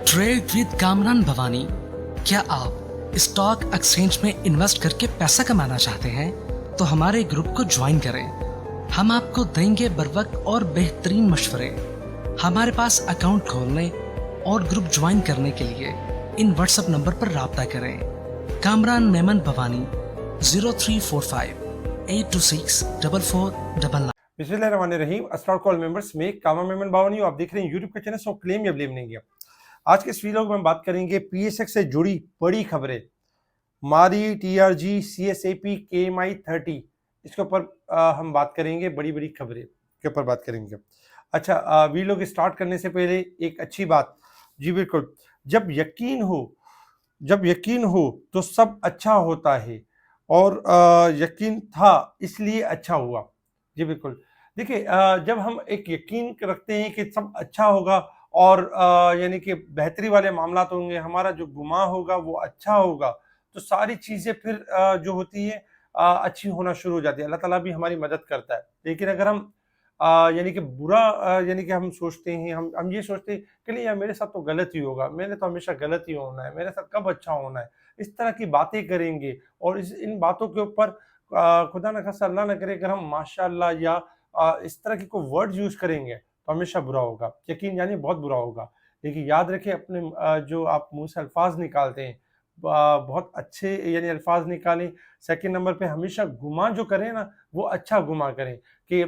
Trade with Kamran Bhavani. क्या आप stock exchange में इन्वेस्ट करके पैसा कमाना चाहते हैं तो हमारे ग्रुप को ज्वाइन करें। हम आपको देंगे बर वक्त और बेहतरीन मशवरे। हमारे पास अकाउंट खोलने और ग्रुप ज्वाइन करने के लिए इन व्हाट्सएप नंबर पर राब्ता करें। कामरान मेमन भवानी 0345-826-4499। बिस्मिल्लाहिर्रहमानिर्रहीम। अस्सलाम कॉल मेंबर्स में कामरान मेमन भवानी आप देख रहे हैं यूट्यूब का चैनल। सो क्लेम या ब्लेम नहीं है। आज के इस वीडियो में हम बात करेंगे पीएसएक्स से जुड़ी बड़ी खबरें, मारी, टीआरजी, सीएसएपी, केएमआई 30, इसके ऊपर हम बात करेंगे। बड़ी बड़ी खबरें के ऊपर बात करेंगे। अच्छा, वीडियो के स्टार्ट करने से पहले एक अच्छी बात, जी बिल्कुल, जब यकीन हो तो सब अच्छा होता है और यकीन था इसलिए अच्छा हुआ। जी बिल्कुल। देखिए, जब हम एक यकीन रखते हैं कि सब अच्छा होगा और यानी कि बेहतरी वाले मामलात होंगे, हमारा जो गुमा होगा वो अच्छा होगा, तो सारी चीज़ें फिर जो होती है अच्छी होना शुरू हो जाती है। अल्लाह ताला भी हमारी मदद करता है। लेकिन अगर हम यानी कि बुरा यानी कि हम सोचते हैं, हम ये सोचते हैं कि नहीं यार मेरे साथ तो गलत ही होगा, मैंने तो हमेशा गलत ही होना है, मेरे साथ कब अच्छा होना है, इस तरह की बातें करेंगे और इन बातों के ऊपर खुदा न खास्ता अल्लाह ना करे अगर हम माशाअल्लाह या इस तरह के कोई वर्ड्स यूज़ करेंगे तो हमेशा बुरा होगा, यकीन जानिए बहुत बुरा होगा। देखिए, याद रखें अपने जो आप मुँह से अल्फाज निकालते हैं, बहुत अच्छे यानी अल्फाज निकालें। सेकंड नंबर पे हमेशा गुमा जो करें ना, वो अच्छा गुमा करें कि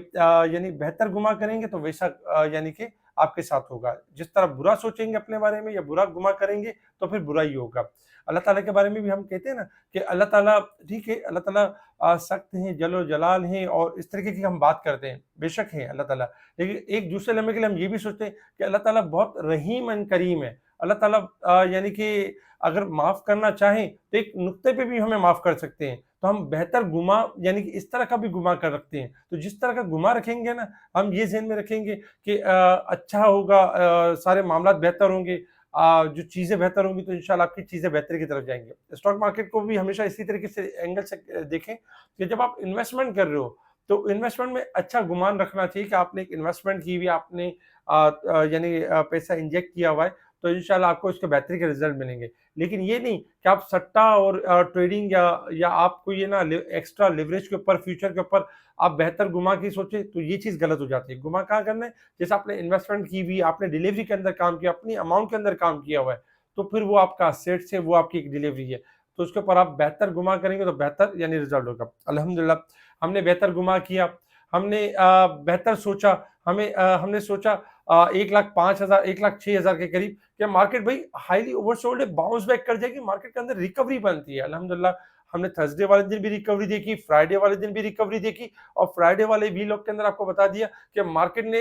यानी बेहतर गुमा करेंगे तो वैसा यानी कि आपके साथ होगा। जिस तरह बुरा सोचेंगे अपने बारे में या बुरा गुमा करेंगे तो फिर बुरा ही होगा। अल्लाह ताला के बारे में भी हम कहते हैं ना कि अल्लाह ताला, ठीक है, अल्लाह ताला सख्त हैं, जलो जलाल हैं और इस तरीके की हम बात करते हैं, बेशक हैं अल्लाह ताला। लेकिन एक दूसरे लम्हे के लिए हम ये भी सोचते हैं कि अल्लाह ताला बहुत रहीम एंड करीम है। अल्लाह ताला यानी कि अगर माफ़ करना चाहें तो एक नुक्ते पे भी हमें माफ़ कर सकते हैं। तो हम बेहतर गुमा यानी कि इस तरह का भी गुमा कर रखते हैं। तो जिस तरह का गुमा रखेंगे ना, हम ये ज़हन में रखेंगे कि अच्छा होगा, सारे मामलात बेहतर होंगे, जो चीज़ें बेहतर होंगी तो इंशाल्लाह आपकी चीज़ें बेहतरी की तरफ जाएँगे। स्टॉक मार्केट को भी हमेशा इसी तरीके से एंगल से देखें कि जब आप इन्वेस्टमेंट कर रहे हो, तो इन्वेस्टमेंट में अच्छा गुमान रखना चाहिए कि आपने एक इन्वेस्टमेंट की हुई है, आपने यानी पैसा इंजेक्ट किया हुआ है, तो इंशाल्लाह आपको इसके बेहतरी के रिज़ल्ट मिलेंगे। लेकिन ये नहीं कि आप सट्टा और ट्रेडिंग या आपको ये ना एक्स्ट्रा लिवरेज के ऊपर, फ्यूचर के ऊपर आप बेहतर गुमा की सोचें, तो ये चीज़ गलत हो जाती है। गुमा कहाँ करना है? जैसे आपने इन्वेस्टमेंट की हुई, आपने डिलीवरी के अंदर काम किया, अपनी अमाउंट के अंदर काम किया हुआ है, तो फिर वो आपका असेट्स है, वो आपकी एक डिलीवरी है। तो उसके ऊपर आप बेहतर गुमा करेंगे तो बेहतर यानी रिज़ल्ट होगा। अल्हम्दुलिल्लाह हमने बेहतर गुमा किया, हमने बेहतर सोचा, हमने सोचा 1,05,000 1,06,000 के करीब कि मार्केट भाई हाईली ओवरसोल्ड है, बाउंस बैक कर जाएगी, मार्केट के अंदर रिकवरी बनती है। अल्हम्दुलिल्लाह हमने थर्सडे वाले दिन भी रिकवरी देखी, फ्राइडे वाले दिन भी रिकवरी देखी और फ्राइडे वाले वीलॉग के अंदर आपको बता दिया कि मार्केट ने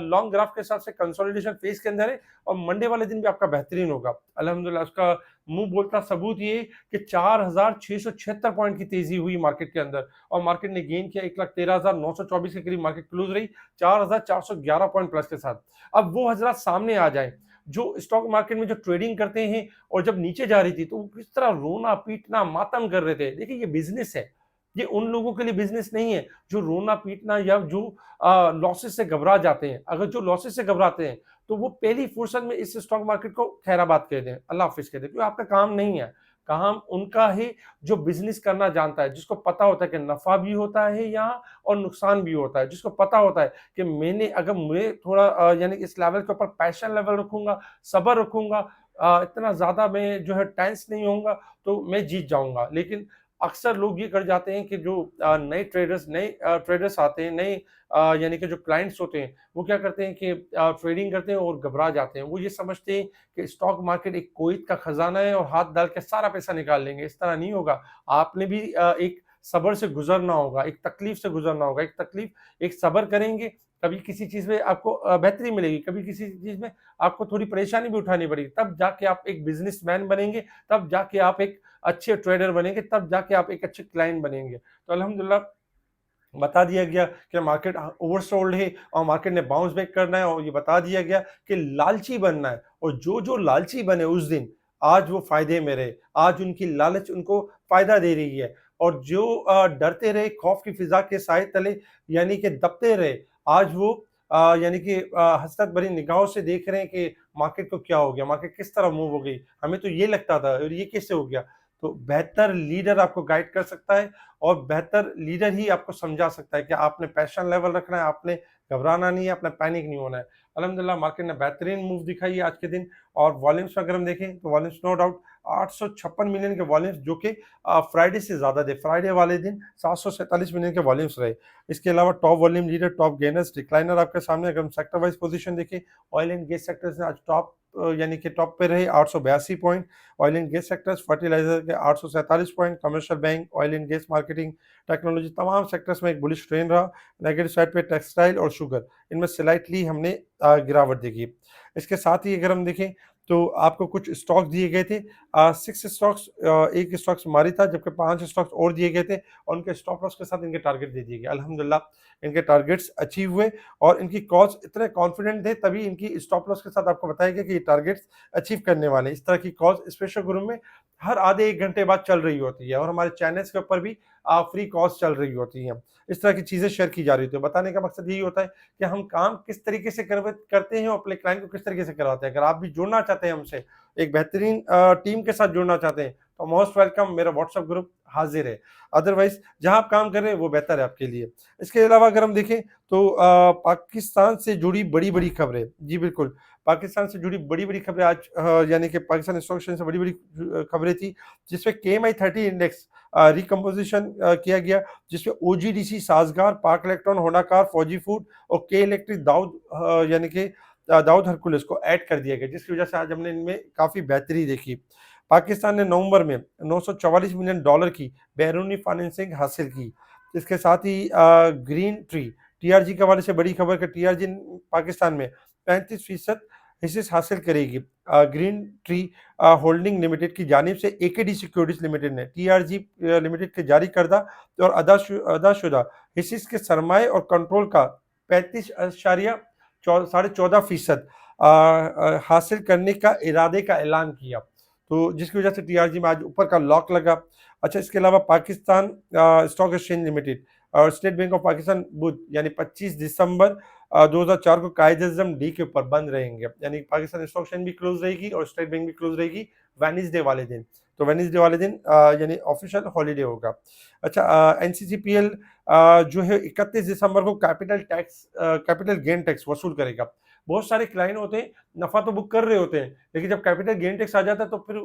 लॉन्ग ग्राफ के हिसाब से कंसोलिडेशन फेज के अंदर है और मंडे वाले दिन भी आपका बेहतरीन होगा। अल्हम्दुलिल्लाह उसका मुँह बोलता सबूत ये है कि 4,676 पॉइंट की तेज़ी हुई मार्केट के अंदर और मार्केट ने गेन किया। 1,13,924 के करीब मार्केट क्लोज रही, 4,411 पॉइंट प्लस के साथ। अब वो हज़रात सामने आ जाएँ जो स्टॉक मार्केट में जो ट्रेडिंग करते हैं और जब नीचे जा रही थी तो वो किस तरह रोना पीटना मातम कर रहे थे। देखिए, ये बिजनेस है, ये उन लोगों के लिए बिजनेस नहीं है जो रोना पीटना या जो लॉसेस से घबरा जाते हैं। अगर जो लॉसेस से घबराते हैं तो वो पहली फुर्सत में इस स्टॉक मार्केट को खैराबाद कह दें, अल्लाह हाफिज कह दें, क्योंकि आपका काम नहीं है। काम उनका है जो बिजनेस करना जानता है, जिसको पता होता है कि नफा भी होता है यहाँ और नुकसान भी होता है, जिसको पता होता है कि मैंने अगर मैं थोड़ा यानी इस लेवल के ऊपर पैशन लेवल रखूंगा, सब्र रखूंगा, इतना ज्यादा मैं जो है टेंस नहीं होऊंगा तो मैं जीत जाऊंगा। लेकिन अक्सर लोग ये कर जाते हैं कि जो नए ट्रेडर्स आते हैं, नए यानी कि जो क्लाइंट्स होते हैं, वो क्या करते हैं कि ट्रेडिंग करते हैं और घबरा जाते हैं। वो ये समझते हैं कि स्टॉक मार्केट एक कोयत का खजाना है और हाथ डाल के सारा पैसा निकाल लेंगे। इस तरह नहीं होगा। आपने भी एक सब्र से गुजरना होगा, एक तकलीफ से गुजरना होगा। एक सब्र करेंगे, कभी किसी चीज़ में आपको बेहतरी मिलेगी, कभी किसी चीज़ में आपको थोड़ी परेशानी भी उठानी पड़ेगी। तब जाके आप एक बिज़नेसमैन बनेंगे, तब जाके आप एक अच्छे ट्रेडर बनेंगे, तब जाके आप एक अच्छे क्लाइंट बनेंगे। तो अल्हम्दुलिल्लाह बता दिया गया कि मार्केट ओवरसोल्ड है और मार्केट ने बाउंस बैक करना है और ये बता दिया गया कि लालची बनना है और जो लालची बने उस दिन, आज वो फायदे में रहे, आज उनकी लालच उनको फायदा दे रही है और जो डरते रहे खौफ की फिजा के साए तले यानी कि दबते रहे, आज वो यानी कि हसरत भरी निगाहों से देख रहे हैं कि मार्केट को क्या हो गया, मार्केट किस तरह मूव हो गई, हमें तो ये लगता था और ये कैसे हो गया। तो बेहतर लीडर आपको गाइड कर सकता है और बेहतर लीडर ही आपको समझा सकता है कि आपने पैशन लेवल रखना है, आपने घबराना नहीं है, आपने पैनिक नहीं होना है। अल्हम्दुलिल्लाह मार्केट ने बेहतरीन मूव दिखाई है आज के दिन। और वॉल्यूम्स में अगर हम देखें तो वॉल्यूम्स नो डाउट 856 मिलियन के वॉल्यूम्स, जो कि फ्राइडे से ज़्यादा थे। फ्राइडे वाले दिन 747 मिलियन के वॉल्यूम्स रहे। इसके अलावा top volume leader, top gainers, decliner आपके सामने। अगर हम सेक्टर वाइज पोजीशन देखें, ऑयल एंड गैस सेक्टर्स ने आज टॉप यानी कि टॉप पे रहे 882 point. Oil and gas sectors, fertiliser के 847 point, commercial bank, oil and gas, marketing, technology, तमाम सेक्टर्स में एक बुलिश ट्रेंड रहा। नेगेटिव साइड पे टेक्सटाइल और शुगर, इनमें स्लाइटली हमने गिरावट देखी। इसके साथ ही अगर हम देखें तो आपको कुछ स्टॉक दिए गए थे। 6 स्टॉक्स, एक स्टॉक्स मारी था, जबकि 5 स्टॉक्स और दिए गए थे और उनके स्टॉप लॉस के साथ इनके टारगेट दे दिए गए। अल्हम्दुलिल्लाह इनके टारगेट्स अचीव हुए और इनकी कॉल्स इतने कॉन्फिडेंट थे, तभी इनकी स्टॉप लॉस के साथ आपको बताया गया कि ये टारगेट्स अचीव करने वाले हैं। इस तरह की कॉल्स स्पेशल ग्रुप में हर आधे 1 घंटे बाद चल रही होती है और हमारे चैनल्स के ऊपर भी फ्री कॉल्स चल रही होती हैं। इस तरह की चीज़ें शेयर की जा रही होती है। बताने का मकसद यही होता है कि हम काम किस तरीके से करते हैं और अपने क्लाइंट को किस तरीके से करवाते हैं। अगर आप भी जुड़ना चाहते हैं हमसे, एक बेहतरीन टीम के साथ जुड़ना चाहते हैं, तो मोस्ट वेलकम, मेरा व्हाट्सएप ग्रुप हाजिर है। अदरवाइज जहां आप काम कर रहे हैं वो बेहतर है आपके लिए। इसके अलावा अगर हम देखें तो पाकिस्तान से जुड़ी बड़ी बड़ी खबरें, जी बिल्कुल, पाकिस्तान से जुड़ी बड़ी बड़ी खबरें आज यानी कि पाकिस्तान स्टॉक एक्सचेंज से बड़ी बड़ी खबरें थी, जिसमें KMI30 इंडेक्स रिकम्पोजिशन किया गया, जिसमें OGDC, साजगार, पाक इलेक्ट्रॉन, होनाकार, फौजी फूड और के इलेक्ट्रिक, दाऊद यानी कि दाऊद हरकुलिस को ऐड कर दिया गया, जिसकी वजह से आज हमने इनमें काफ़ी बेहतरी देखी। पाकिस्तान ने नवंबर में $944 मिलियन की बैरूनी फाइनेंसिंग हासिल की। इसके साथ ही ग्रीन ट्री, TRG के हवाले से बड़ी खबर कि TRG पाकिस्तान में 35% हिस्से हासिल करेगी। ग्रीन ट्री होल्डिंग लिमिटेड की जानिब से AKD सिक्योरिटीज लिमिटेड ने TRG लिमिटेड के जारी करदा और अदाशुदा हिस्से के सरमाए और कंट्रोल का 35.14% हासिल करने का इरादे का ऐलान किया, तो जिसकी वजह से TRG में आज ऊपर का लॉक लगा। अच्छा, इसके अलावा पाकिस्तान स्टॉक एक्सचेंज लिमिटेड और स्टेट बैंक ऑफ पाकिस्तान बुध यानी 25 दिसंबर 2004 को कायदे-ए-आज़म डी के ऊपर बंद रहेंगे, यानी पाकिस्तान स्टॉक एक्सचेंज भी क्लोज रहेगी और स्टेट बैंक भी क्लोज रहेगी वेडनेसडे वाले दिन। तो वेडनेसडे वाले दिन यानी ऑफिशियल हॉलिडे होगा। अच्छा, NCCPL जो है 31 दिसंबर को कैपिटल गेन टैक्स वसूल करेगा। बहुत सारे क्लाइंट होते हैं, नफ़ा तो बुक कर रहे होते हैं, लेकिन जब कैपिटल गेन टैक्स आ जाता है तो फिर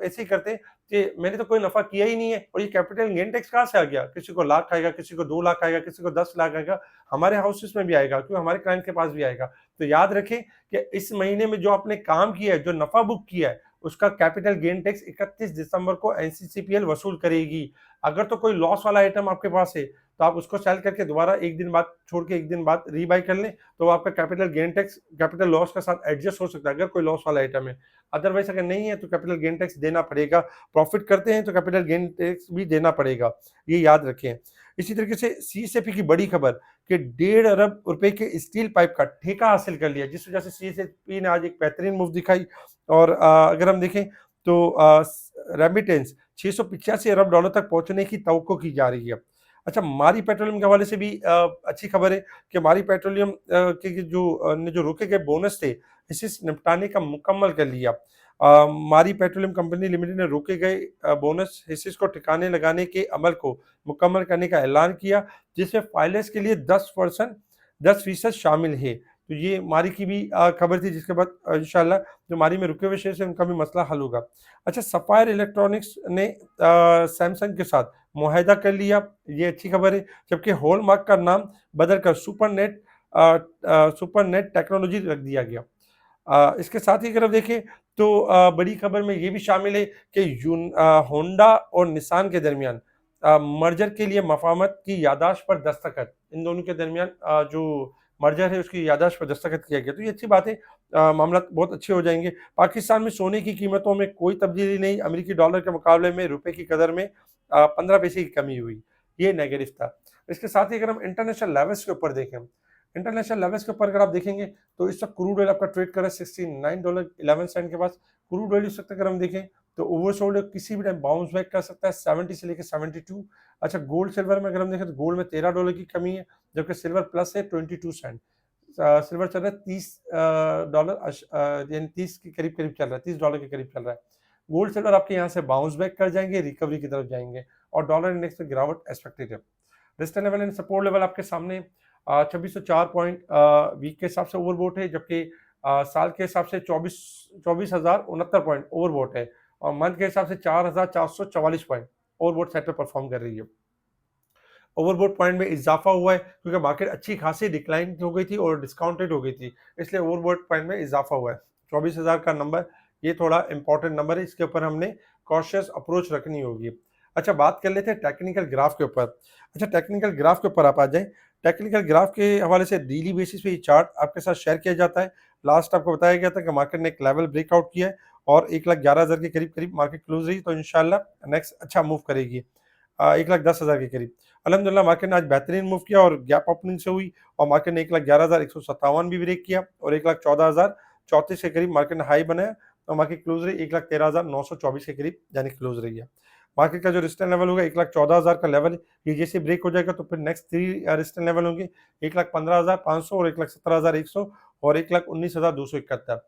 ऐसे ही करते हैं कि मैंने तो कोई नफ़ा किया ही नहीं है और ये कैपिटल गेन टैक्स कहाँ से आ गया? किसी को लाख आएगा, किसी को 2 लाख आएगा, किसी को 10 लाख आएगा, हमारे हाउसेस में भी आएगा, क्योंकि हमारे क्लाइंट के पास भी आएगा। तो याद रखें कि इस महीने में जो आपने काम किया है, जो नफ़ा बुक किया है, उसका कैपिटल गेन टैक्स 31 दिसंबर को NCCPL वसूल करेगी। अगर तो कोई लॉस वाला आइटम आपके पास है, तो आप उसको सेल करके दोबारा 1 दिन बाद छोड़ के 1 दिन बाद रीबाय कर लें, तो आपका capital gain tax capital loss के साथ एडजस्ट हो सकता है, अगर कोई लॉस वाला आइटम है। अदरवाइज अगर नहीं है तो कैपिटल गेन टैक्स देना पड़ेगा। प्रॉफिट करते हैं तो कैपिटल गेन टैक्स भी देना पड़ेगा, ये याद रखें। इसी तरीके से CSAP की बड़ी खबर कि 1.5 अरब रुपए के स्टील पाइप का ठेका हासिल कर लिया, जिस वजह से CSAP ने आज एक बेहतरीन मूव दिखाई। और अगर हम देखें तो रेमिटेंस $685 अरब तक पहुंचने की तवक्को की जा रही है। अच्छा, मारी पेट्रोलियम के हवाले से भी अच्छी खबर है कि मारी पेट्रोलियम के जो रोके गए बोनस थे, इसे निपटाने का मुकम्मल कर लिया। मारी पेट्रोलियम कंपनी लिमिटेड ने रोके गए बोनस हिस्से को ठिकाने लगाने के अमल को मुकम्मल करने का ऐलान किया, जिसमें फाइलर्स के लिए 10% शामिल है। तो ये मारी की भी खबर थी, जिसके बाद इंशाल्लाह जो मारी में रुके हुए शेयर है उनका भी मसला हल होगा। अच्छा, सफायर इलेक्ट्रॉनिक्स ने सैमसंग के साथ मुआहदा कर लिया, ये अच्छी खबर है, जबकि हॉलमार्क का नाम बदलकर सुपरनेट टेक्नोलॉजी रख दिया गया। इसके साथ ही अगर आप देखें तो बड़ी खबर में ये भी शामिल है कि होंडा और निसान के दरमियान मर्जर के लिए मफाहमत की याददाश्त पर दस्तखत, इन दोनों के दरमियान जो मर्जर है उसकी याददाश्त पर दस्तखत किया गया, तो ये अच्छी बात है। मामला बहुत अच्छे हो जाएंगे। पाकिस्तान में सोने की कीमतों में कोई तब्दीली नहीं, अमेरिकी डॉलर के मुकाबले में रुपए की कदर में 15 पैसे की कमी हुई, ये नेगेटिव था। इसके साथ ही अगर हम इंटरनेशनल लेवल्स के ऊपर देखें, इंटरनेशनल लेवल्स के ऊपर अगर आप देखेंगे तो इस वक्त क्रूड ऑयल आपका ट्रेड कर रहा है $69.11 के पास। क्रूड ऑयल इस वक्त अगर हम देखें तो ओवरसोल्ड है, किसी भी टाइम बाउंस बैक कर सकता है 70 से लेकर 72। अच्छा, गोल्ड सिल्वर में अगर हम देखें तो गोल्ड में $13 की कमी है, जबकि सिल्वर प्लस है 22 सेंट। सिल्वर चल रहा है $30 यानी 30 के करीब करीब चल रहा है, $30 के करीब चल रहा है। गोल्ड सिल्वर आपके यहाँ से बाउंस बैक कर जाएंगे, रिकवरी की तरफ जाएंगे और डॉलर इंडेक्स में गिरावट एक्सपेक्टेड है। Resistance level and support level आपके सामने 2604 पॉइंट वीक के हिसाब से ओवरबोट है, जबकि साल के हिसाब से 24,069 पॉइंट ओवरबोट है और मंथ के हिसाब से 4,444 पॉइंट ओवरबोट साइड पे परफॉर्म कर रही है। ओवरबोट पॉइंट में इजाफा हुआ है क्योंकि मार्केट अच्छी खासी डिक्लाइन हो गई थी और डिस्काउंटेड हो गई थी, इसलिए ओवरबोट पॉइंट में इजाफा हुआ है। 24,000 का नंबर ये थोड़ा इंपॉर्टेंट नंबर है, इसके ऊपर हमने कॉशियस अप्रोच रखनी होगी। अच्छा, बात कर लेते हैं टेक्निकल ग्राफ के ऊपर। अच्छा, टेक्निकल ग्राफ के ऊपर आप आ जाएं। टेक्निकल ग्राफ के हवाले से डेली बेसिस पे ये चार्ट आपके साथ शेयर किया जाता है। लास्ट आपको बताया गया था कि मार्केट ने एक लेवल ब्रेकआउट किया है और 1,11,000 के करीब करीब मार्केट क्लोज रही, तो इंशाल्लाह नेक्स्ट अच्छा मूव करेगी 1,10,000 के करीब। अल्हम्दुलिल्लाह मार्केट ने आज बेहतरीन मूव किया और गैप ओपनिंग से हुई और मार्केट ने 1,11,157 भी ब्रेक किया और 1,14,034 के करीब मार्केट ने हाई बनाया और मार्केट क्लोज रही 1,13,924 के करीब यानी क्लोज रही है। मार्केट का जो रेजिस्टेंस लेवल होगा 1,14,000 का लेवल, ये जैसे ब्रेक हो जाएगा तो फिर नेक्स्ट 3 रेजिस्टेंस लेवल होंगे 1,15,500 और 1,17,100 और 1,19,271।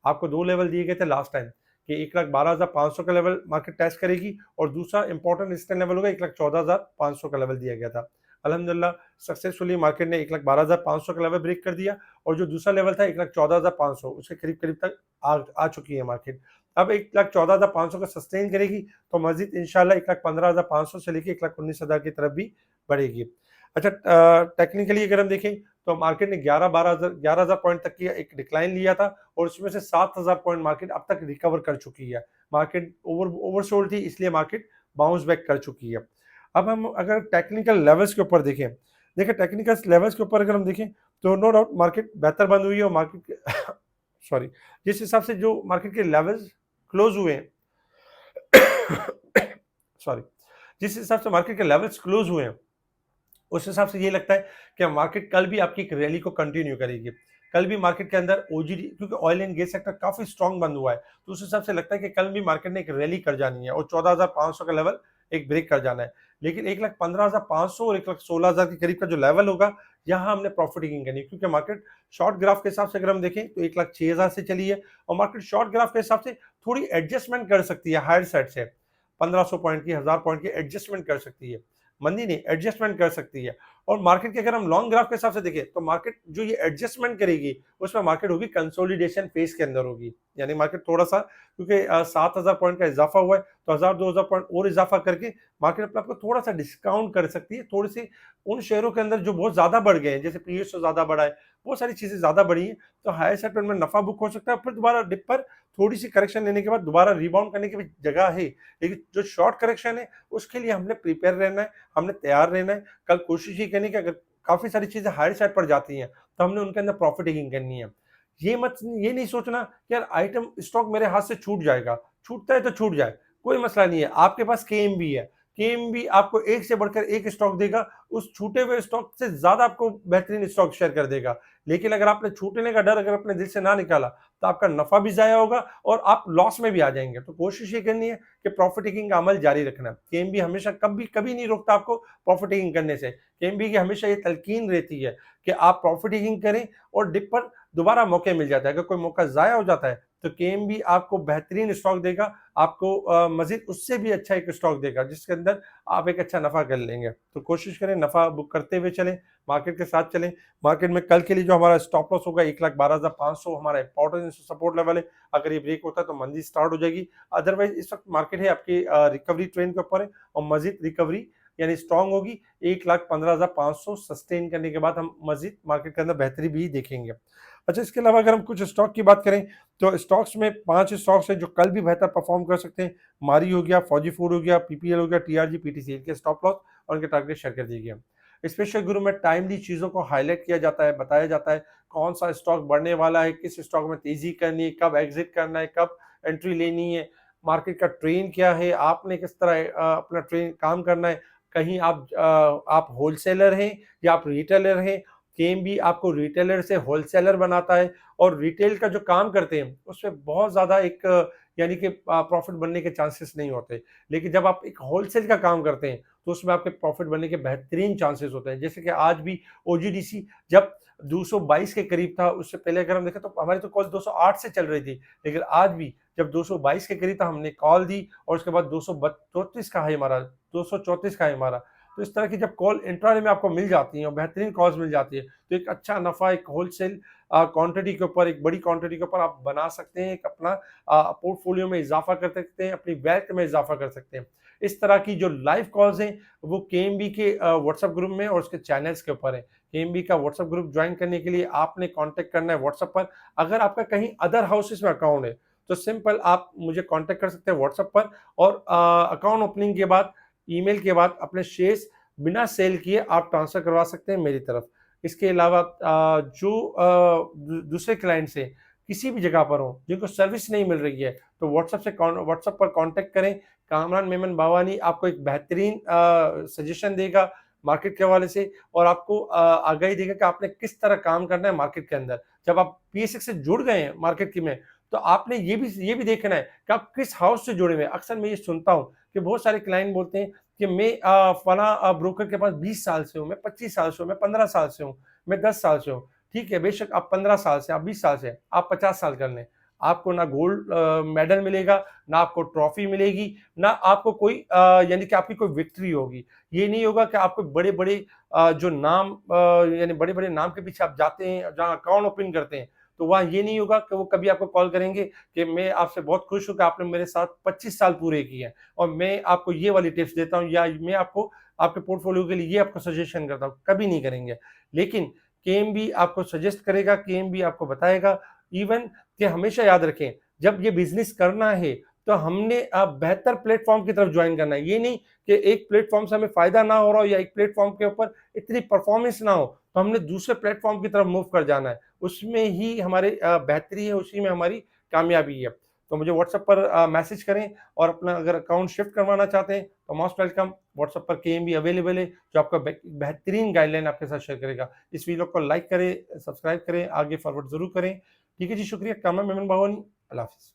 आपको 2 लेवल दिए गए थे लास्ट टाइम कि 1,12,500 का लेवल मार्केट टेस्ट करेगी और दूसरा इंपॉर्टेंट रेजिस्टेंस लेवल होगा 1,14,500 का लेवल दिया गया था। अल्हम्दुलिल्लाह सक्सेसफुली मार्केट ने 1,12,500 का लेवल ब्रेक कर दिया और जो दूसरा लेवल था 1,14,500 उसके करीब करीब तक आ चुकी है मार्केट। अब 1,14,500 का सस्टेन करेगी तो मजीद इंशाल्लाह 1,15,500 से लेके 1,19,000 की तरफ भी बढ़ेगी। अच्छा, टेक्निकली अगर हम देखें तो मार्केट ने 11,000 पॉइंट तक की एक डिक्लाइन लिया था और उसमें से 7,000 पॉइंट मार्केट अब तक रिकवर कर चुकी है। मार्केट ओवरसोल्ड थी, इसलिए मार्केट बाउंस बैक कर चुकी है। अब हम अगर टेक्निकल लेवल्स के ऊपर देखें, टेक्निकल लेवल्स के ऊपर अगर हम देखें तो नो डाउट मार्केट बेहतर बंद हुई है और मार्केट सॉरी, जिस हिसाब से जो मार्केट के लेवल्स क्लोज हुए हैं सॉरी, जिस हिसाब से मार्केट के लेवल्स क्लोज हुए हैं उस हिसाब से ये लगता है कि मार्केट कल भी आपकी एक रैली को कंटिन्यू करेगी। कल भी मार्केट के अंदर ओजीडी, क्योंकि ऑयल एंड गैस सेक्टर काफी स्ट्रांग बंद हुआ है, तो उस हिसाब से लगता है कि कल भी मार्केट ने एक रैली कर जानी है और 14,500 का लेवल एक ब्रेक कर जाना है। लेकिन 1,15,500 और 1,16,000 के करीब का जो लेवल होगा, यहाँ हमने प्रॉफिट टेकिंग करनी है, क्योंकि मार्केट शॉर्ट ग्राफ के हिसाब से अगर हम देखें तो 1,06,000 से चली है और मार्केट शॉर्ट ग्राफ के हिसाब से थोड़ी एडजस्टमेंट कर सकती है हायर साइड से, 1,500 पॉइंट की, 1,000 पॉइंट की एडजस्टमेंट कर सकती है, मंदी नहीं एडजस्टमेंट कर सकती है। और मार्केट के अगर हम लॉन्ग ग्राफ के हिसाब से देखें तो मार्केट जो ये एडजस्टमेंट करेगी उसमें मार्केट होगी कंसोलिडेशन फेज के अंदर होगी, यानी मार्केट थोड़ा सा, क्योंकि 7,000 पॉइंट का इजाफा हुआ है तो 1,000-2,000 पॉइंट और इजाफा करके मार्केट अपने आपको थोड़ा सा डिस्काउंट कर सकती है, थोड़ी सी उन शेयरों के अंदर जो बहुत ज्यादा बढ़ गए हैं, जैसे पीएसओ ज्यादा बढ़ा है, बहुत सारी चीजें ज्यादा बढ़ी है, तो हायर सेटलमेंट में नफा बुक हो सकता है, फिर दोबारा डिप पर थोड़ी सी करेक्शन लेने के बाद दोबारा रिबाउंड करने की भी जगह है। लेकिन जो शॉर्ट करेक्शन है उसके लिए हमने प्रिपेयर रहना है, हमने तैयार रहना है। कल कोशिश ही करनी कि अगर काफी सारी चीजें हायर साइड पर जाती हैं तो हमने उनके अंदर प्रॉफिट टेकिंग करनी है। ये नहीं सोचना कि यार आइटम स्टॉक मेरे हाथ से छूट जाएगा, छूटता है तो छूट जाए, कोई मसला नहीं है। आपके पास केएमबी है, केएमबी आपको एक से बढ़कर एक स्टॉक देगा, उस छूटे हुए स्टॉक से ज्यादा आपको बेहतरीन स्टॉक शेयर कर देगा। लेकिन अगर आपने छूटने का डर अगर अपने दिल से ना निकाला तो आपका नफा भी जाया होगा और आप लॉस में भी आ जाएंगे। तो कोशिश ये करनी है कि प्रॉफिट टेकिंग का अमल जारी रखना। केएमबी हमेशा कभी कभी नहीं रोकता आपको प्रॉफिट टेकिंग करने से। केएमबी की हमेशा ये तलकीन रहती है कि आप प्रॉफिट टेकिंग करें और डिप पर दोबारा मौके मिल जाता है। अगर कोई मौका जाया हो जाता है तो केएमबी आपको बेहतरीन स्टॉक देगा, आपको मजीद उससे भी अच्छा एक स्टॉक देगा जिसके अंदर आप एक अच्छा नफा कर लेंगे। तो कोशिश करें नफा बुक करते हुए चलें, मार्केट के साथ चलें। मार्केट में कल के लिए जो हमारा स्टॉप लॉस होगा 1,12,500 हमारा इंपॉर्टेंट सपोर्ट लेवल है। अगर ये ब्रेक होता है तो मंदी स्टार्ट हो जाएगी। अदरवाइज इस वक्त मार्केट है आपकी रिकवरी ट्रेंड के ऊपर है और मजीद रिकवरी यानी स्ट्रांग होगी। 1,15,500 सस्टेन करने के बाद हम मजीद मार्केट के अंदर बेहतरी भी देखेंगे। अच्छा, इसके अलावा अगर हम कुछ स्टॉक की बात करें तो स्टॉक्स में 5 स्टॉक्स हैं जो कल भी बेहतर परफॉर्म कर सकते हैं। मारी हो गया, फौजी फूड हो गया, पीपीएल हो गया, टीआरजी, पीटीसी, इनके स्टॉप लॉस और उनके टारगेट शेयर कर दिए गए। स्पेशल गुरु में टाइमली चीजों को हाईलाइट किया जाता है, बताया जाता है कौन सा स्टॉक बढ़ने वाला है, किस स्टॉक में तेजी करनी है, कब एग्जिट करना है, कब एंट्री लेनी है, मार्केट का ट्रेंड क्या है, आपने किस तरह अपना ट्रेंड काम करना है। कहीं आप होलसेलर हैं या आप रिटेलर हैं, केएमबी आपको रिटेलर से होलसेलर बनाता है और रिटेल का जो काम करते हैं उसमें बहुत ज्यादा एक यानी कि प्रॉफिट बनने के चांसेस नहीं होते। लेकिन जब आप एक होलसेल का काम करते हैं तो उसमें आपके प्रॉफिट बनने के बेहतरीन चांसेस होते हैं। जैसे कि आज भी ओजीडीसी जब 222 के करीब था, उससे पहले अगर हम देखें तो हमारी तो कॉल 208 से चल रही थी, लेकिन आज भी जब 222 के करीब था हमने कॉल दी और उसके बाद 234 का हाई मारा, 234 का हाई मारा। तो इस तरह की जब कॉल इंट्राडे में आपको मिल जाती हैं और बेहतरीन कॉल्स मिल जाती है, तो एक अच्छा नफा एक होलसेल क्वांटिटी के ऊपर, एक बड़ी क्वांटिटी के ऊपर आप बना सकते हैं, एक अपना पोर्टफोलियो में इजाफा कर सकते हैं, अपनी वेल्थ में इजाफा कर सकते हैं। इस तरह की जो लाइव कॉल्स हैं वो केएमबी के व्हाट्सएप ग्रुप में और उसके चैनल्स के ऊपर है। केएमबी का व्हाट्सएप ग्रुप ज्वाइन करने के लिए आपने कांटेक्ट करना है व्हाट्सएप पर। अगर आपका कहीं अदर हाउसेस में अकाउंट है तो सिंपल आप मुझे कांटेक्ट कर सकते हैं व्हाट्सएप पर, और अकाउंट ओपनिंग के बाद ईमेल के बाद अपने शेयर्स बिना सेल किए आप ट्रांसफर करवा सकते हैं मेरी तरफ। इसके अलावा जो दूसरे क्लाइंट्स हैं किसी भी जगह पर हो जिनको सर्विस नहीं मिल रही है तो व्हाट्सएप पर कांटेक्ट करें। कामरान मेमन बावानी आपको एक बेहतरीन सजेशन देगा मार्केट के हवाले से, और आपको आगाही देगा कि आपने किस तरह काम करना है मार्केट के अंदर। जब आप पीएसएक्स से जुड़ गए हैं मार्केट की में, तो आपने ये भी देखना है कि आप किस हाउस से जुड़े हुए हैं। अक्सर मैं ये सुनता हूँ कि बहुत सारे क्लाइंट बोलते हैं कि मैं फला ब्रोकर के पास 20 साल से हूँ, मैं 25 साल से हूँ, मैं 15 साल से हूँ, मैं 10 साल से हूँ। ठीक है, बेशक आप 15 साल से, आप 20 साल से, आप 50 साल कर लें, आपको ना गोल्ड मेडल मिलेगा, ना आपको ट्रॉफी मिलेगी, ना आपको कोई यानी कि आपकी कोई विक्ट्री होगी। ये नहीं होगा कि आपको बड़े-बड़े जो नाम यानी बड़े-बड़े नाम के पीछे आप जाते हैं, जहाँ अकाउंट ओपन करते हैं, तो वहाँ ये नहीं होगा कि वो कभी आपको कॉल करेंगे कि मैं आपसे बहुत खुश हूँ कि आपने मेरे साथ 25 साल पूरे किए हैं और मैं आपको ये वाली टिप्स देता हूँ, या मैं आपको आपके पोर्टफोलियो के लिए ये आपको सजेशन करता हूँ, कभी नहीं करेंगे। लेकिन केएमबी आपको सजेस्ट करेगा, केएमबी आपको बताएगा। इवन कि हमेशा याद रखें, जब ये बिजनेस करना है तो हमने बेहतर प्लेटफॉर्म की तरफ ज्वाइन करना है। ये नहीं कि एक प्लेटफॉर्म से हमें फायदा ना हो रहा हो या एक प्लेटफॉर्म के ऊपर इतनी परफॉर्मेंस ना हो, तो हमने दूसरे प्लेटफॉर्म की तरफ मूव कर जाना है। उसमें ही हमारे बेहतरी है, उसी में हमारी कामयाबी है। तो मुझे व्हाट्सएप पर मैसेज करें, और अपना अगर अकाउंट शिफ्ट करवाना चाहते हैं तो मोस्ट वेलकम। व्हाट्सएप पर केएमबी अवेलेबल है, जो आपका बेहतरीन गाइडलाइन आपके साथ शेयर करेगा। इस वीडियो को लाइक करें, सब्सक्राइब करें, आगे फॉरवर्ड जरूर करें। ठीक है जी, शुक्रिया। कामरान मेमन बावानी, अल्लाह हाफिज़।